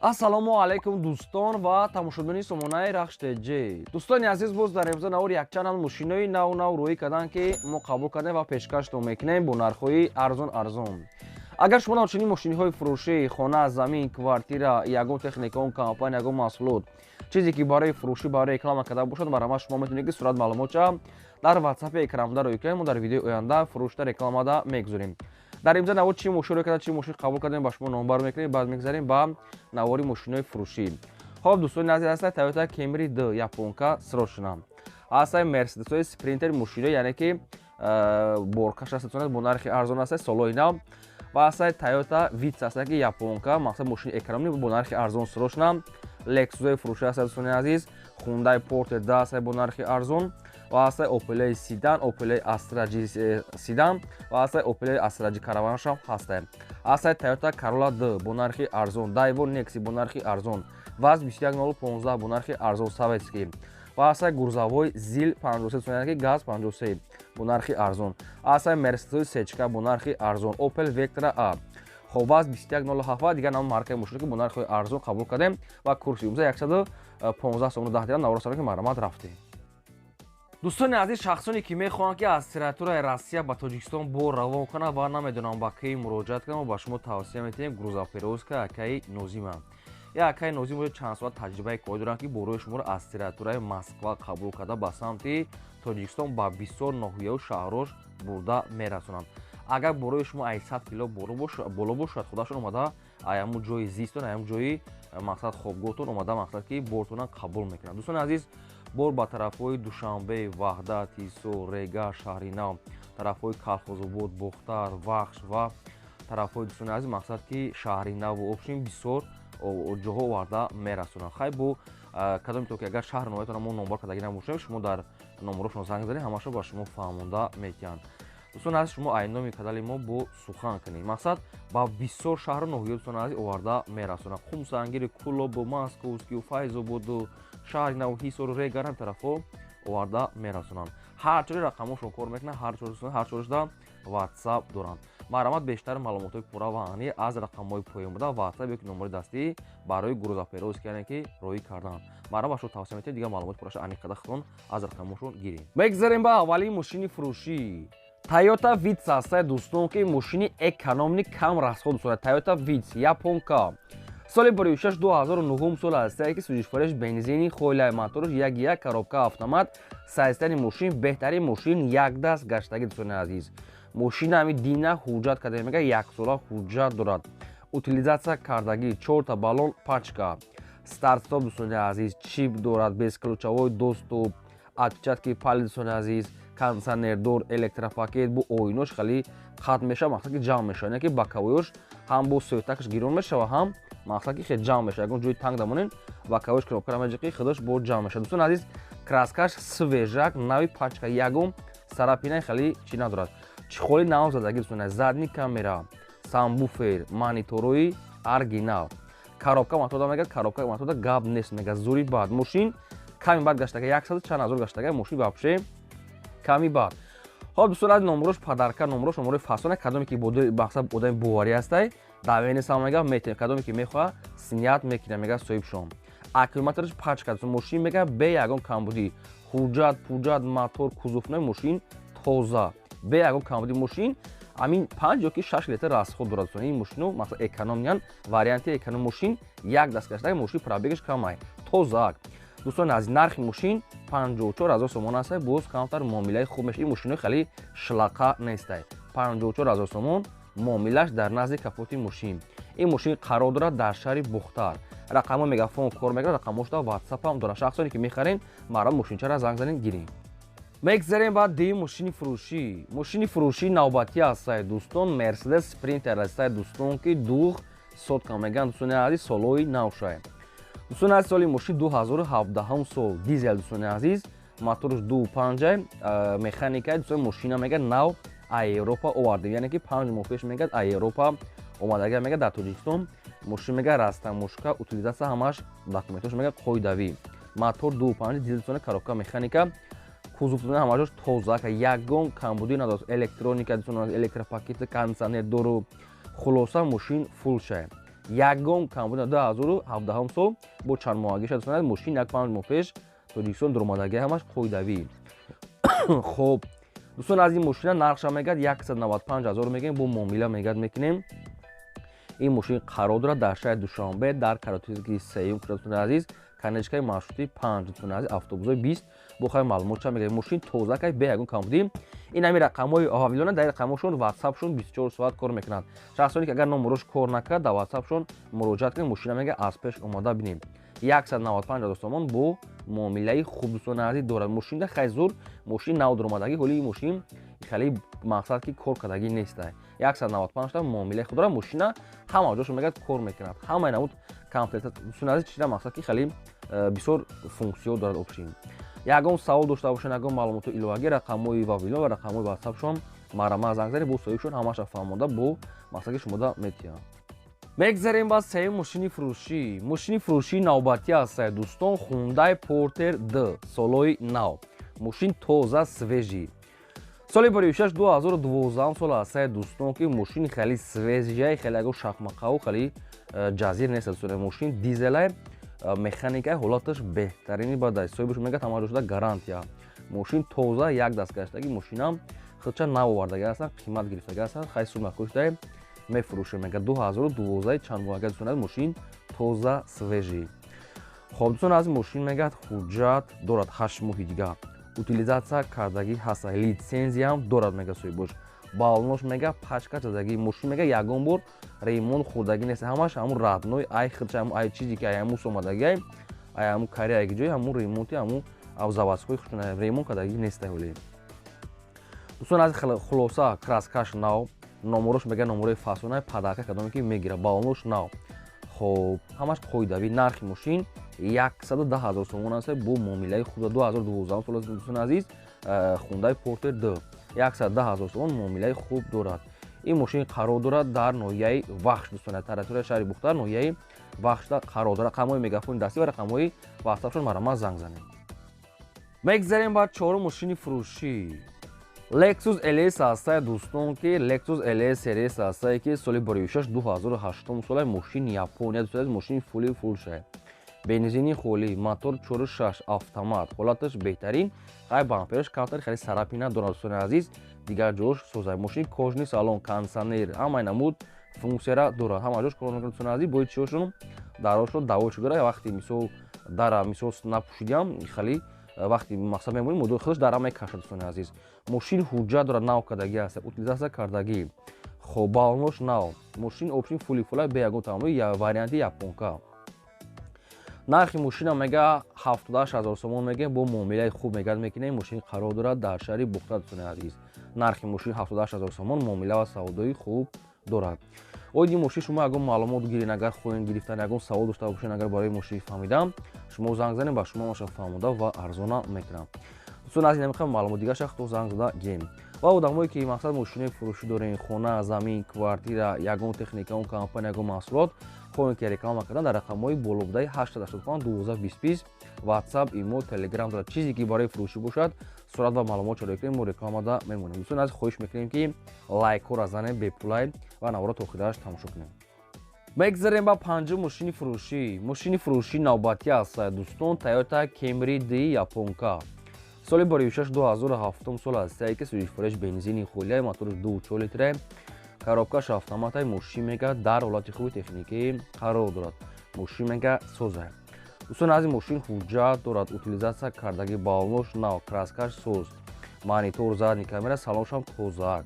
ассалому алайкум дӯстон ва тамошобини сомонаи рахштеҷи. Дӯстони азиз, боз дар имрӯза навори якчанд мошинои нав рӯй карданд, ки мо қабул кардем ва пешкаштон мекунем бо нархҳои арзон. Агар шумо дар чунин мошиниҳои фурӯшӣ, хона, замин, квартира, ягон техника, он компания, ягон маҳсулот, чизе ки барои фурӯшӣ, барои реклама карда бошад, барои шумо метавонед ки сурат маълумотша дар WhatsApp экранамода рӯй кунем. Мо дар видеои оянда фурӯшда рекламада мегузорем. Дар имза навор чӣ мошин рӯй карда, чӣ мошин қабул кардем, ба шумо номбар мекунем, баъд мегзарем ба навори мошинои фурӯшӣ. Хоб дӯстони азиз, ҳастай Toyota Camry 2 японка срочна. Ҳастай Mercedes-ои Sprinter мошино, яъне ки боркаш астонад бо нархи арзон ҳастай солои нав. Ва ҳастай Toyota Vitz ҳастай ки японка, мақсад мошини экономӣ бо нархи арзон срочна. Lexus-ои фурӯшӣ ҳастай дӯстони азиз, Hyundai Porter 2 ҳастай бо нархи арзон. Ва ҳастай Opel Sedan, Opel Astra G Sedan ва ҳастай Opel Astra G Caravan шам ҳастай. Ҳастай Toyota Corolla 2 бо нархи арзон, Daewoo Nexi бо нархи арзон, Vaz 21015 бо нархи арзон советский. Ва ҳастай гурзавои ZIL 53 ки газ 53 бо нархи арзон. Ҳастай Mercedes Sechka бо нархи арзон, Opel Vectra A. Хоб Vaz 21007 дигар нам маркаи мошино ки бо нархи арзон қабул кардем ва курси умза 115 сом 10 дирҳам наврасони ки марамат рафтем. дӯстони азиз, шахсоне ки мехоҳанд ки аз территорияи Россия ба Тоҷикистон бор равон кунанд ва намедонанд ба кӣ муроҷиат кунанд, ба шумо тавсия метавонем грузоперевозка акаи Нозима. Акаи Нозим чанд соат таҷрибаи кори доранд ки борои шуморо аз территорияи Москва қабул карда ба самти Тоҷикистон ба бисёр ноҳияу шаҳрош бурда мерасонанд. Агар борои шумо 800 кило боло бошад, худашон омада аяму ҷои зистон, аяму ҷои мақсад хобгоҳтон омада мақсад ки бортона қабул мекунанд. Дӯстони азиз, бор ба тарафҳои Душанбе, Ваҳдат, Исо, Рега, Шаҳри Нав, тарафҳои Калхозобод, Бохтар, Вахш ва тарафҳои дӯстони азиз мақсад ки Шаҳри Нав ва Обшин бисёр ҷоҳо оварда мерасонанд. Хай бо кадоме ки агар шаҳр ноятона мо номбар кардаги набошем, шумо дар номерошон занг занед, ҳамаашо ба шумо фаҳмонда метиҳанд. дӯстони азиз, шумо айноми канали мо бо сухан кунед. Мақсад ба бисёр шаҳру ноҳия дӯстони азиз оварда мерасонанд. Хумсангири, Кулобу, Московскию, Файзободу, Шаҳри Нав, Ҳисору, Рега ҳам тарафҳо оварда мерасонанд. Ҳар чори рақамошон кор мекунанд, ҳар чоришда WhatsApp доранд. Марамат бештар маълумотои пурра ва аҳамӣ аз рақамҳои поён буда WhatsApp ёки номери дастӣ барои грузоперевозка, яъне ки рӯй кардан. Марамат ба шумо тавсия метавонем дигар маълумоти пурраша аниқада худтон аз рақамошон гирем. Мегзарем ба аввалин мошини фурӯшӣ. Toyota Vitz ҳастай дӯстон ки мошини экономни кам расход дӯстон. Toyota Vitz японка. соли 46 2009 сол ҳастай ки сӯзишвориш бензини, хойлаи моторш 1.1 коробка автомат, сайзтани мошин беҳтарин мошин якдаст гаштагӣ дӯстони азиз. Мошина ҳами дина ҳуҷҷат карда мега 1 сола ҳуҷҷат дорад. Утилизатсия кардагӣ 4 та баллон пачка. Старт-стоп дӯстони азиз, чип дорад, безключавой доступ, отпечатки палец дӯстони азиз, кондитсионердор, электропакет бо оинош хали қатъ мешава, мақсад ки ҷамъ мешава, яке боковойш ҳам бо сӯйтакаш гирон мешава, ҳам мақсад ки хеле ҷамъ мешава. Ягон ҷои танг дамонен, боковойш кнопкаро меҷиқи, худаш бо ҷамъ мешава. Дӯстони азиз, краскаш свежак, нави пачка, ягон сарапинаи хали чӣ надорад. Чихоли нав задагӣ дӯстони азиз, задни камера, самбуфер, мониторои оригинал. Коробка матода мегӯяд, коробка матода гап нест, мегӯяд зури бад. Мошин ками бад гаштага 100 чанд ҳазор гаштага, мошин вообще ками бад. Хоб дӯстони азиз, номерош падарка, номерош номерои фасона, кадоме ки мақсад одами боварӣ ҳастай, давени сам мега метем, кадоме ки мехоҳа снят мекина, мега соҳиб шом. Аккумуляторш пачка, мошин мега бе ягон камбудӣ, ҳуҷҷат, пуҷҷат, мотор, кузовнои мошин тоза, бе ягон камбудӣ. Мошин амин 5 ёки 6 литр расход дорад. Ин мошино мақсад экономиян, варианти эконом мошин, як даст гаштаги мошин пробегаш камай, тозаак. дӯстони азиз, нархи мошин 54 000 сомон ҳастай, боз камтар муомилаи хуб мешавад. Ин мошинои хеле шлақа нестай. 54 000 сомон муомилаш дар назди капоти мошин. Ин мошин қарор дорад дар шаҳри Бухтар. рақамҳо мегафон кор мекунад, рақамҳошда WhatsApp ҳам дорад. шахсоне ки мехарен, маъмулан мошинчаро занг занед гирем. мегзарем ба ди мошини фурӯшӣ. Мошини фурӯшӣ навбатӣ ҳастай дӯстон, Mercedes Sprinter ҳастай дӯстон ки дуғ сотка мегӯянд дӯстони азиз, солои навшай. дӯстони азиз, соли мошин 2017 сол, дизел дӯстони азиз, моторш 2.5 механикаи дӯстони мошина мега нав Европа овардем, яъне ки 5 моҳ пеш мегӯяд Европа омадага мега дар Тоҷикистон. Мошин мега растамошка, утилизатсия ҳамаш документош мега қоидави. Мотор 2.5 дизел дӯстони коробка механика, кузов дӯстони ҳамаҷош тозака, ягон камбудӣ надорад. Электроника дӯстони электропакети, кондитсионер дору, хулоса мошин фулшай. ягон камбуда 2017 сол бо чанд моҳагиша дӯстон мошин 1-5 моҳ пеш тоҷикистон дуромадаги ҳамаш қоидавӣ. хоб дӯстон аз ин мошина нархша мегӯяд 195,000 мегӯем бо муомила мегӯяд мекунем. ин мошин қарор дорад дар шаҳри Душанбе дар каротиги сеюм дӯстони азиз канечкаи маршрути 5 дӯстони азиз автобусои 20 бо хай маълумотша мегӯем. мошин тозакай бе ягон камбудӣ. ин ҳамин рақамҳои аввалона дар рақамҳошон ватсапшон 24 соат кор мекунад. шахсоне ки агар номерош кор накард дар ватсапшон муроҷиат кунед мошина мега аз пеш омада бинем. 195,000 сомон бо муомилаи хуб дӯстони азиз дорад. мошина хай зур мошини нав дуромадагӣ ҳоли ин мошин хеле мақсад ки кор кардагӣ нестай. 195 та муомилаи худ дорад. мошина ҳама ҷошо мегӯяд кор мекунад. ҳамаи намуд комплект дӯстони азиз чида мақсад ки хеле бисёр функсиё дорад опшин. ягон савол дошта бошед ягон маълумоти иловагӣ рақамҳои вавилон ва рақамҳои ватсапшон марама занг занед бо соҳибшон ҳамаша фаҳмода бо мақсади шумода метиҳад. мегзарем ба сеюм мошини фурӯшӣ. мошини фурӯшии навбатӣ ҳастае дӯстон. Hyundai Porter D солои нав. мошин тоза свежӣ. соли 2012 сол ҳастае дӯстон ки мошини хеле свежае хеле ягон шахмақаву хеле ҷазир нест дӯстоне. мошин дизелае механикаи ҳолаташ беҳтарини бадай соҳибаш мегӯяд ҳама дошта гарантия. мошин тоза як даст гаштаги мошина худша нав овардага ҳастанд қимат гирифтага ҳастанд хай сума кушта мефурӯшем мегӯяд 2012 чанд моҳага дӯстон мошин тоза свежӣ. хоб дӯстон аз мошин мегӯяд ҳуҷҷат дорад 8 моҳи дигар утилизатсия кардагӣ ҳаста литсензияам дорад мега соҳибош балонош мега пачка задагӣ мошин мега ягон бор ремонт хӯрдагӣ нест ҳамаш ҳамун радной ай худша ҳамун ай чизе ки ай ҳамун сомадагиай ай ҳамун кореяги ҷои ҳамун ремонти ҳамун заводскои хушна ремонт кардагӣ нестай ҳоле. дӯстон аз хулоса краскаш нав номерош мега номерои фасонаи падака кадоме ки мегирад балонош нав. хоб ҳамаш қоидавӣ. нархи мошин 110,000 сомон аст бо муомилаи худ 2012 сол дӯстони азиз Hyundai Porter D 110,000 сомон муомилаи хуб дорад. ин мошин қарор дорад дар ноҳияи вахш дӯстони территорияи шаҳри бухтар ноҳияи вахшда қарор дорад. рақамҳои мегафони дастӣ ва рақамҳои ватсапшон марама занг занед. мегзарем ба чорум мошини фурӯшӣ. Lexus LS ҳастае дӯстон ки Lexus LS серияс ҳастае ки соли 2006 солаи мошини Япония дӯстони мошини фули фурӯшае. бензини холӣ мотор 4.6 автомат ҳолаташ беҳтарин хай бампераш камтар хеле сарапина дорад дӯстони азиз дигар ҷош созай. мошини кожни салон кондитсионер ҳамаи намуд функсияра дорад. ҳама ҷош кор мекунад дӯстони азиз бои чиёшон дарошон давочи дорад вақти мисол дара мисол напушидиам хеле вақти мақсад мемонӣ мудои худаш дара мекашад дӯстони азиз. мошин ҳуҷҷат дорад нав кардагӣ аст утилизатсия кардагӣ. хоб балонош нав. мошин опшин фули фулай бе ягон таъмои варианти японка. нархи мошина мега 78,000 сомон мегӯем бо муомилаи хуб мегӯяд мекунем. мошин қарор дорад дар шаҳри бухта дӯстони азиз. нархи мошин 78,000 сомон муомила ва савдои хуб дорад. оид ин мошин шумо ягон маълумот гирен агар хоҳем гирифтан ягон савол дошта бошед агар барои мошин фаҳмидам шумо занг занед ба шумо маша фаҳмода ва арзона мекунам. дӯстон аз ин намехоҳам маълумот дигар шахто занг зада гем ва одамое ки мақсад мошинаи фурӯшӣ дорен хона замин квартира ягон техника он компания ягон маҳсулот хоҳем ки реклама кардан дар рақамҳои болобудаи 885 1225 ватсап имо телеграм дорад. чизе ки барои фурӯшӣ бошад сурат ва маълумот чаро кунем мо рекламада мемонем. дӯстон аз хоҳиш мекунем ки лайкҳоро занем бепулай ва навора то охираш тамошо кунем. мегзарем ба панҷум мошини фурӯшӣ. мошини фурӯшии навбатӣ ҳастае дӯстон Toyota Camry D японка. соли 2007 сол ҳастае ки сӯзишвораш бензини холияи мотори 2.4 литрае коробкаш автоматаи мошин мега дар ҳолати хуби техникӣ қарор дорад. мошин мега созае. дӯстон аз ин мошин ҳуҷҷат дорад утилизатсия кардагӣ балонош нав краскаш соз монитор задни камера салоншам тозаак.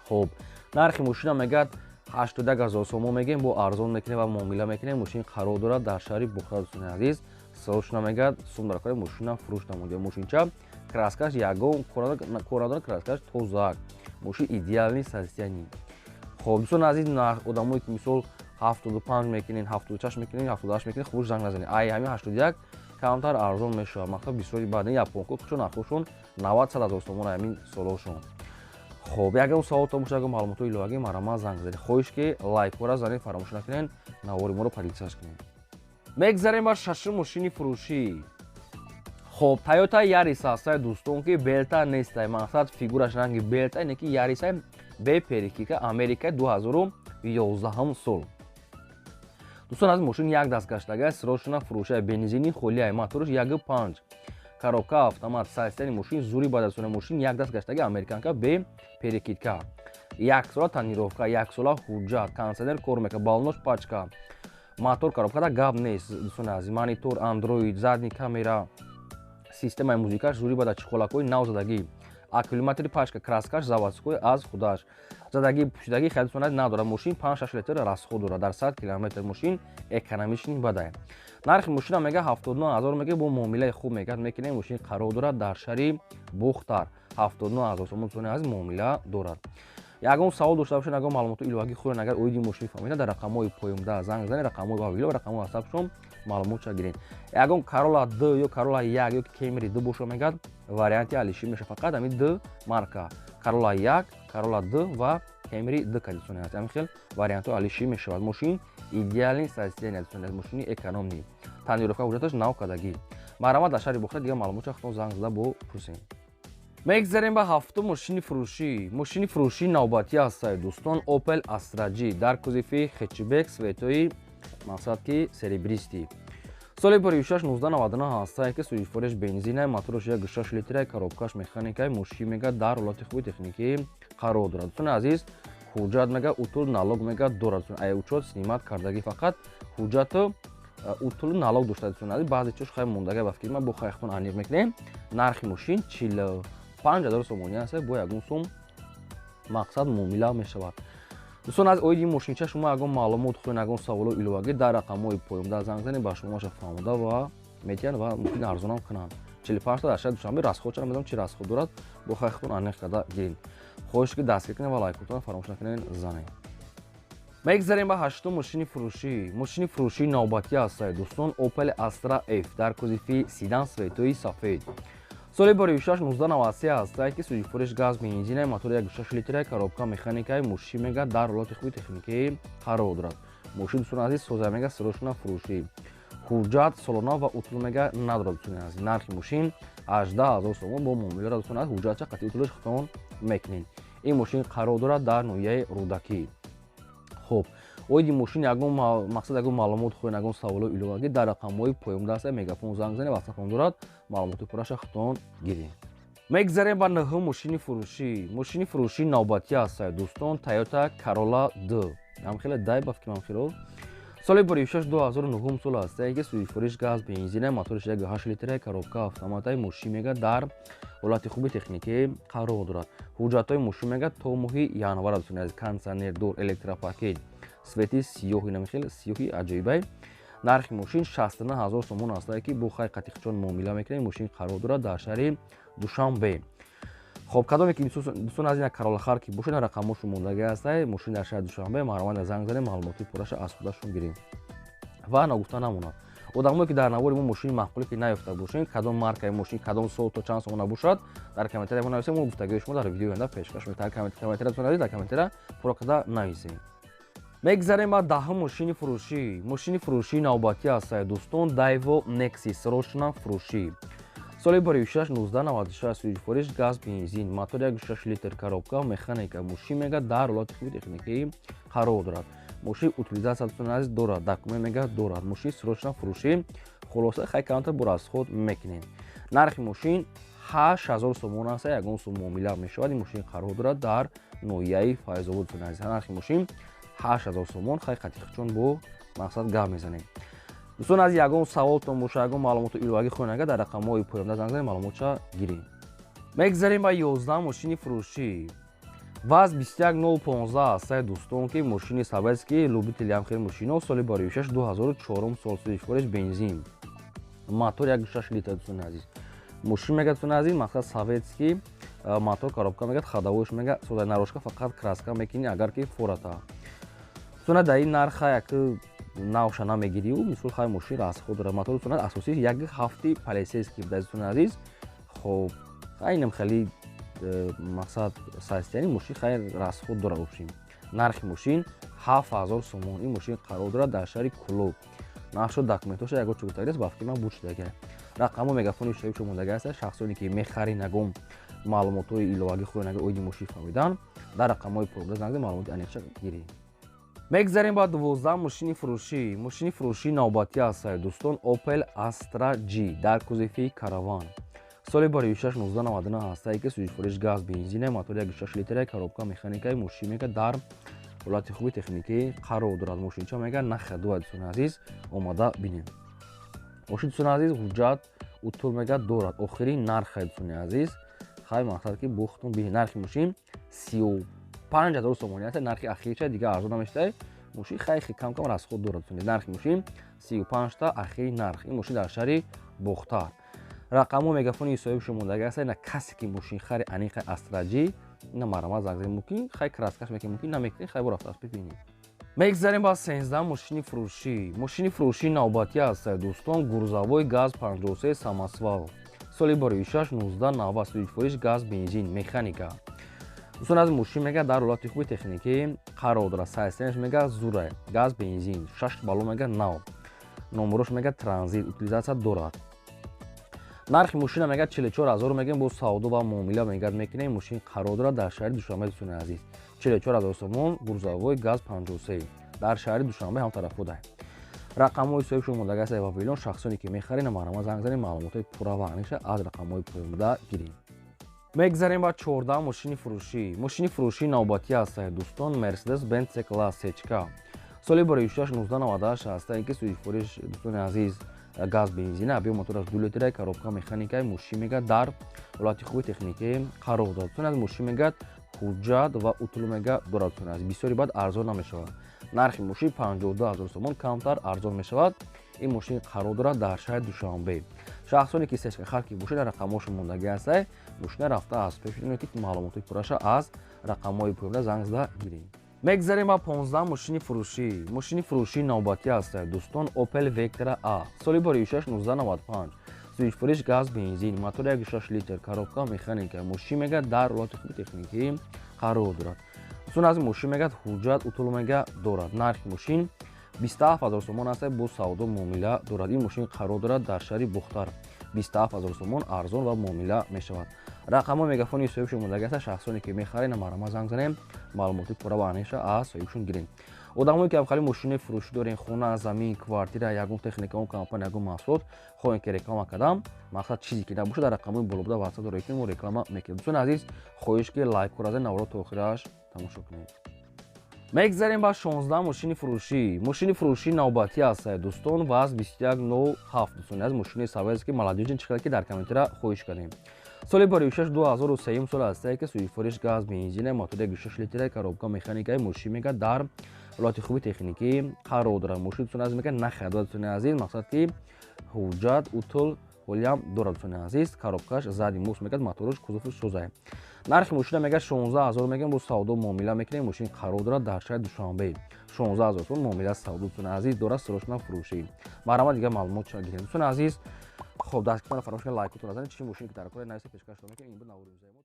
хоб нархи мошина мегӯяд 81,000 сомон мегӯем бо арзон мекунем ва муомила мекунем. мошин қарор дорад дар шаҳри бухта дӯстони азиз созшуна мегӯяд сумдаркори мошина фурӯш намудия. мошинча краскаш ягон корандон краскаш тозаак. мошин идеални состояние. хоб дӯстон азиз одамое ки мисол 75 мекунен 76 мекунен 78 мекунен хубуш занг назанед ай ҳамин 81 камтар арзон мешавад. мақсад бисёри баъд японко худшон нархошон 90-100,000 сомон ҳамин солошон. хоб ягон савол то бошад ягон маълумотои иловагӣ марама занг занед. хоҳиш ки лайкҳоро занед фаромӯш накунед навори моро падилсаш кунед. мегзарем ба шашум мошини фурӯшӣ. хоб Toyota Yaris ҳастае дӯстон ки белта нестай мақсад фигураш ранги белта ине ки Yaris бе перекика Америкаи 2011 сол. дӯстон аз мошин як дастгаштагаи срочна фурӯшаи бензини холияи моторш 1.5 коробка автомат сайстани мошин зури ба дастёни мошин як дастгаштаги американка бе перекидка 1 сола танировка 1 сола ҳуҷҷат кондитсионер кор мекунад балонош пачка мотор коробкада гап нест дӯстони азиз монитор андроид задни камера системаи музикаш зури бада чихолакҳои навзадагӣ аккумулятори пачка краскаш заводской аз худаш задагӣ пӯшидагӣ хеле дӯстони азиз надорад мошин 5-6 литр расход дорад дар 100 километр мошин экономични бадай нархи мошина мега 79 000 мега бо муомилаи хуб мега мекунем мошин қарор дорад дар шаҳри бухтар 79 000 сомон дӯстони азиз муомила дорад ягон савол дошта бошед ягон маълумоти иловагӣ хӯрен агар оиди мошини фаҳмида дар рақамҳои поёмда занг занед рақамҳои вавило ва рақамҳои ватсапшон маълумотша гиред ягон Corolla D ё Corolla 1 ё Camry D боша мегад варианти алиши меша фақат ҳамин D марка Corolla 1 Corolla D ва Camry D кадисони аст ҳамин хел вариантҳо алиши мешавад мошин идеални состояние дӯстони азиз мошини экономӣ танировка ҳуҷҷаташ нав кадагӣ марҳамат дар шаҳри бухта дигар маълумотша худтон занг зада бопурсем мегзарем ба ҳафтум мошини фурӯшии навбатӣ ҳастад дӯстон Opel Astra G дар кузофи хэтчбек светои мақсад ки серебристӣ соли бори 1999 ҳастад ки сӯзишвориш бензинаи мотораш 1.6 литраи коробкаш механикаи мошин мега дар ҳолати хуби техникӣ қарор дорад дӯстони азиз ҳуҷҷат мега утул налог мега дорад ай учет снимат кардагӣ фақат ҳуҷҷату утули налог дошта дӯстони азиз баъзе чош хай мондага ба фикри ман бо хайхтон аниқ мекунем нархи мошин 45000 сомони аст бо ягон сум мақсад муомила мешавад дӯстон аз оиди мошинча шумо ягон маълумот хӯрен ягон саволои иловагӣ дар рақамҳои поёмда занг занед ба шумоша фаҳмода ва метиҳанд ва мумкин арзонам кунанд 45 та дар шаҳри душанбе расходчара медонам чи расход дорад бо хайхтон аниқ карда гиред хоҳиш ки дастгир кунед ва лайкотон фаромӯш накунед занед мегзарем ба ҳаштум мошини фурӯшии навбатӣ ҳастад дӯстон Opel Astra F дар кузофи седан светои сафед соли бори 1993 ҳастад ки сӯзишвориш газ бензинаи мотори 1.6 литраи коробка механикаи мошин мега дар ҳолати хуби техникӣ қарор дорад мошин дӯстони азиз соза мега срочна фурӯшӣ ҳуҷҷат солона ва утул мега надорад дӯстони азиз нархи мошин 18000 сомон бо муомиларо дӯстони азиз ҳуҷҷатша қатъи утулаш худтон мекунед ин мошин қарор дорад дар ноҳияи рӯдакӣ хуб оиди мошин мақсад ягон маълумот хӯрен ягон саволои иловагӣ дар рақамҳои поёмда аст мегафон занг занед ватсапон дорад маълумоти пурраша худтон гиред мегзарем ба наҳум мошини фурӯшии навбатӣ ҳастад дӯстон Toyota Corolla D ҳам хеле дай ба фикри ман хиро соли бори 2009 сол ҳастад ки сӯзишвориш газ бензинаи моториш 1.8 литраи коробка автоматаи мошин мега дар ҳолати хуби техникӣ қарор дорад ҳуҷҷатҳои мошин мега то моҳи январ дӯстони азиз кондитсионер дор электропакет свети сиёҳи намихел сиёҳи аҷоибай нархи мошин 69000 сомон ҳастад ки бо хай қатиқчон муомила мекунем мошин қарор дорад дар шаҳри душанбе хоб кадоме ки дӯстон аз ин Corolla хар ки бошед рақамҳошу мондагӣ ҳастад мошин дар шаҳри душанбе марҳамат занг занед маълумоти пурраша аз худашон гиред ва нагуфта намонад одамое ки дар навори мо мошини маъқуле ки наёфта бошем кадом маркаи мошин кадом сол то чанд сомона бошад дар комментария нависед мо гуфтагӯи шумо дар видеои оянда пешкаш мекунем комментария дар комментария пурра карда нависед мегзарем ба даҳум мошини фурӯшии навбатӣ ҳастад дӯстон Daewoo Nexi срочна фурӯшӣ соли бори 1996 сӯзишвориш газ бензин мотори 1.6 литр коробка механика мошин мега дар ҳолати хуби техникӣ қарор дорад мошин утилизатсия дӯстони азиз дорад документ мега дорад мошин срочна фурӯшӣ хулоса хай калонтар бо расход мекунед нархи мошин 8000 сомон аст ягон сум муомила мешавад ин мошин қарор дорад дар ноҳияи Файзобод дӯстони азиз нархи мошин 8000 сомон хай қатиқчон бо мақсад гап мезанем дӯстон аз ягон саволтон боша ягон маълумоти иловагӣ хӯрен дар рақамҳои поёмда занг занед маълумотша гиред мегзарем ба 11 мошини фурӯшӣ ВАЗ 21015 ҳастад дӯстон ки мошини советский любители ҳамхел мошино соли бори 6 2004 сол сӯзишвориш бензин мотор 1.6 литр дӯстони азиз мошин мега дӯстони азиз мақсад советский мотор коробка мегад ходовойш мега созаи нарошка фақат краска мекунӣ агар ки фората дӯстон дар ин нарха як навша намегирӣ мисол хай мошин расход дорад мотор дӯстон асоси як ҳафти полисейский буда дӯстони азиз хоб хайнам хели мақсад состояние мошин хай расход дорад бошим нархи мошин 7000 сомон ин мошин қарор дорад дар шаҳри Кулоб нақшу документоша ягон чугутагист ба фикри ман бучдага рақамо мегафони иштирокӣ мондага аст шахсоне ки мехарин ягон маълумотҳои иловагӣ хӯрен ягон оиди мошин фаҳмидан дар рақамҳои поёмда занг маълумоти аниқша гиред мегзарем ба 12 мошини фурӯшии навбатӣ аст дӯстон. Opel Astra G дар кузови караван. соли бори 1699 ҳастае ки сӯзишвориш газ бензине мотори 1.6 литраи коробка механикаи мошинега дар ҳолати хуби техникӣ қарор дорад. Мошинча мега нахе ду дӯстони азиз омада бинем. мошин дӯстони азиз ҳуҷҷат утул мега дорад. охирин нархе дӯстони азиз хай мақсад ки бухтун бинем. нархи мошин 35,000 сомон аст. нархи ахирча дига арзон намештай. мошин хайхи кам расход дорад дӯстони. нархи мошин 35 та ахири нарх. ин мошин дар шаҳри бухтар. рақаму мегафони соҳиб шумондаги аст. на касе ки мошин хари аниқи Astra G ина марамат занг занем мумкин хай краскаш мекунем мумкин намекунем хай бо рафтаас бибинем. мегзарем ба 13 мошини фурӯшии навбатӣ аст дӯстон. гурзавои газ 53 самосвал. соли бори 1990 сӯзишвориш газ бензин механика. дӯстон аз мошин мега дар ҳолати хуби техникӣ қарор дорад. сайстенаш мега зура газ бензин 6 баллон мега нав. номерош мега транзит утилизатсия дорад. нархи мошина мега 44000 мегем бо савдо ва муомила мегад мекунем. мошин қарор дорад дар шаҳри душанбе дӯстони азиз. 44000 сомон гурзавои газ 53 дар шаҳри душанбе ҳам тараф будае. рақамҳои соҳиб шумондаги аст вавилон шахсоне ки мехарен марама занг занем маълумотои пурра ва аниша аз рақамҳои поёмда гирем. мегзарем ба 14 мошини фурӯшии навбатӣ аст дӯстон. Mercedes-Benz C-Class Sechka. соли бори 1998 ҳастае ки сӯзишвориш дӯстони азиз газ бензина био мотораш 2 литраи коробка механикаи мошин мега дар ҳолати хуби техникӣ қарор дорад. дӯстони аз мошин мегад ҳуҷҷат ва утул мега дорад. дӯстони аз бисёри баъд арзон намешавад. нархи мошин 52000 сомон камтар арзон мешавад. ин мошин қарор дорад дар шаҳри душанбе. шахсоне ки сечка халки бошед рақамҳо шумондагӣ аст. мошина рафта аз пешидонед ки маълумотои пурраша аз рақамҳои поёмда занг зада гирем. мегзарем ба 15 мошини фурӯшии навбатӣ аст дӯстон. Opel Vectra A. соли бори 1995 сӯзишвориш газ бензин мотори 1.6 литр коробка механика мошин мега дар ҳолати хуби техникӣ қарор дорад. дӯстон аз мошин мегад ҳуҷҷат утул мега дорад. нархи мошин 27000 сомон аст бо савдо муомила дорад. ин мошин қарор дорад дар шаҳри бухтар. 27000 сомон арзон ва муомила мешавад. рақамҳои мегафони соҳиб шумондаги аст. шахсоне ки мехарен марама занг занем маълумоти пурра ва аниша аз соҳибшон гирем. одамое ки авқали мошини фурӯшӣ дорен хона замин квартира ягон техника он компания ягон маҳсулот хоҳем ки реклама кардам мақсад чизе ки набошад дар рақамҳои болобуда ватсап дорем ки мо реклама мекунем. дӯстони азиз хоҳиш ки лайкро аз навро то охираш тамошо кунед. мегзарем ба 16 мошини фурӯшии навбатӣ аст дӯстон. ВАЗ 2107 дӯстони аз мошини савез ки маладёжин чихел ки дар комментира хоҳиш кардем. соли бори 2003 сол астае ки сӯзишвориш газ бензине мотори 1.6 литраи коробка механикаи мошин мега дар ҳолати хуби техникӣ қарор дорад. мошин дӯстони азиз мега нахеда дӯстони азиз мақсад ки ҳуҷҷат утул ҳолиам дорад. дӯстони азиз коробкаш зади мус мегад моторош кузофиш созае. нархи мошина мега 16000 мегем бо савдо муомила мекунем. мошин қарор дорад дар шаҳри душанбе. 16000 сомон муомила савдо дӯстони азиз дорад срочна фурӯшӣ. барои ма дигар маълумот ча гирем. дӯстони азиз хоб дастгирӣ фаромӯш кунед лайкотон назанед чӣ мошине ки дар кори нависа пешкаш мекунем. ин буд навори рӯзаи мо.